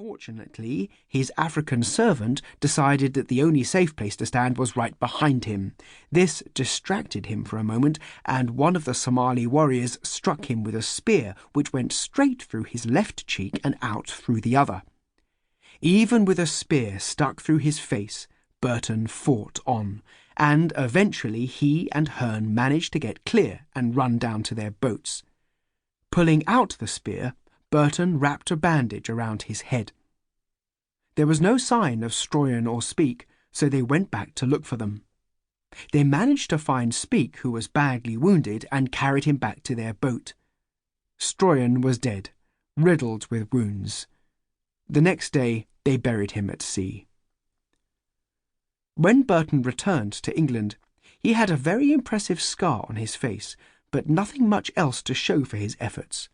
Unfortunately, his African servant decided that the only safe place to stand was right behind him. This distracted him for a moment, and one of the Somali warriors struck him with a spear which went straight through his left cheek and out through the other. Even with a spear stuck through his face, Burton fought on, and eventually he and Hearn managed to get clear and run down to their boats. Pulling out the spear, Burton wrapped a bandage around his head. There was no sign of Stroyan or Speke, so they went back to look for them. They managed to find Speke, who was badly wounded, and carried him back to their boat. Stroyan was dead, riddled with wounds. The next day they buried him at sea. When Burton returned to England, he had a very impressive scar on his face, but nothing much else to show for his efforts.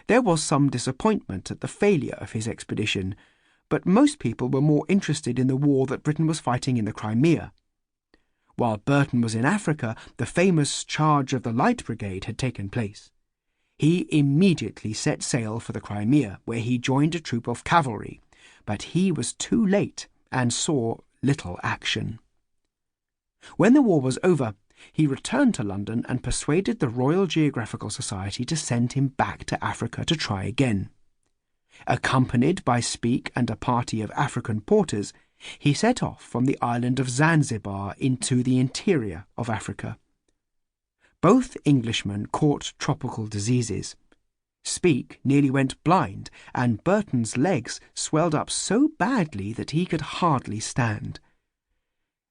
There was some disappointment at the failure of his expedition, but most people were more interested in the war that Britain was fighting in the Crimea. While Burton was in Africa, the famous Charge of the Light Brigade had taken place. He immediately set sail for the Crimea, where he joined a troop of cavalry, but he was too late and saw little action. When the war was over, he returned to London and persuaded the Royal Geographical Society to send him back to Africa to try again. Accompanied by Speke and a party of African porters, he set off from the island of Zanzibar into the interior of Africa. Both Englishmen caught tropical diseases. Speke nearly went blind, and Burton's legs swelled up so badly that he could hardly stand.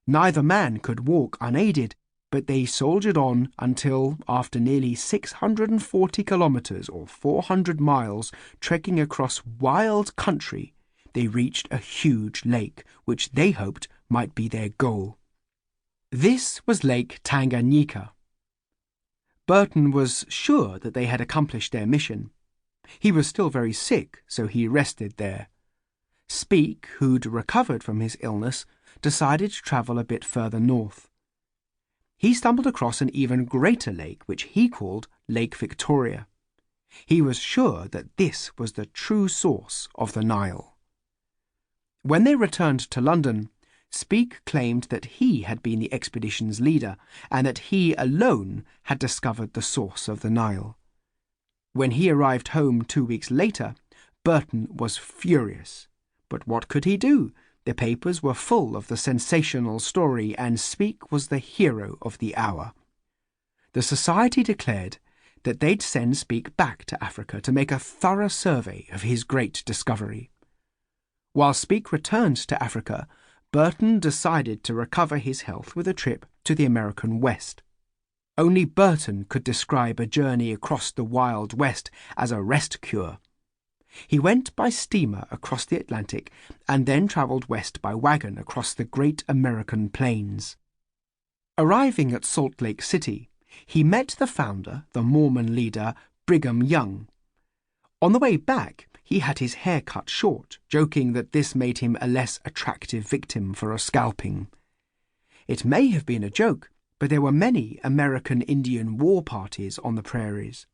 Neither man could walk unaided, but they soldiered on until, after nearly 640 kilometres or 400 miles trekking across wild country, they reached a huge lake, which they hoped might be their goal. This was Lake Tanganyika. Burton was sure that they had accomplished their mission. He was still very sick, so he rested there. Speke, who'd recovered from his illness, decided to travel a bit further north. He stumbled across an even greater lake, which he called Lake Victoria. He was sure that this was the true source of the Nile. When they returned to London, Speke claimed that he had been the expedition's leader, and that he alone had discovered the source of the Nile. When he arrived home 2 weeks later, Burton was furious. But what could he do? The papers were full of the sensational story, and Speke was the hero of the hour. The Society declared that they'd send Speke back to Africa to make a thorough survey of his great discovery. While Speke returned to Africa, Burton decided to recover his health with a trip to the American West. Only Burton could describe a journey across the Wild West as a rest cure. He went by steamer across the Atlantic and then travelled west by wagon across the great American plains. Arriving at Salt Lake City, he met the founder, the Mormon leader, Brigham Young. On the way back, he had his hair cut short, joking that this made him a less attractive victim for a scalping. It may have been a joke, but there were many American Indian war parties on the prairies.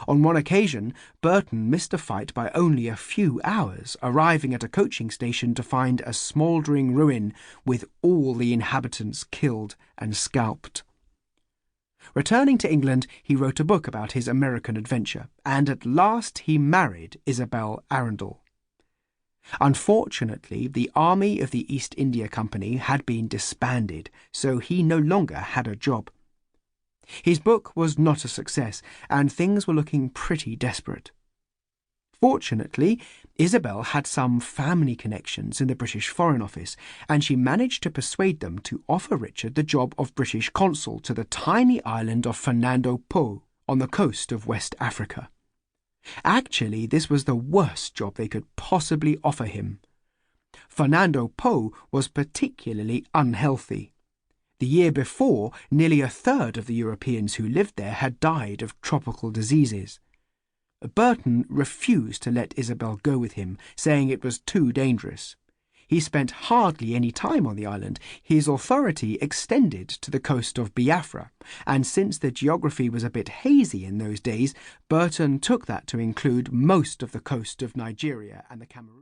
On one occasion, Burton missed a fight by only a few hours, arriving at a coaching station to find a smouldering ruin with all the inhabitants killed and scalped. Returning to England, he wrote a book about his American adventure, and at last he married Isabel Arundel. Unfortunately, the army of the East India Company had been disbanded, so he no longer had a job. His book was not a success, and things were looking pretty desperate. Fortunately, Isabel had some family connections in the British Foreign Office, and she managed to persuade them to offer Richard the job of British consul to the tiny island of Fernando Po on the coast of West Africa. Actually, this was the worst job they could possibly offer him. Fernando Po was particularly unhealthy. The year before, nearly a third of the Europeans who lived there had died of tropical diseases. Burton refused to let Isabel go with him, saying it was too dangerous. He spent hardly any time on the island. His authority extended to the coast of Biafra, and since the geography was a bit hazy in those days, Burton took that to include most of the coast of Nigeria and the Cameroon.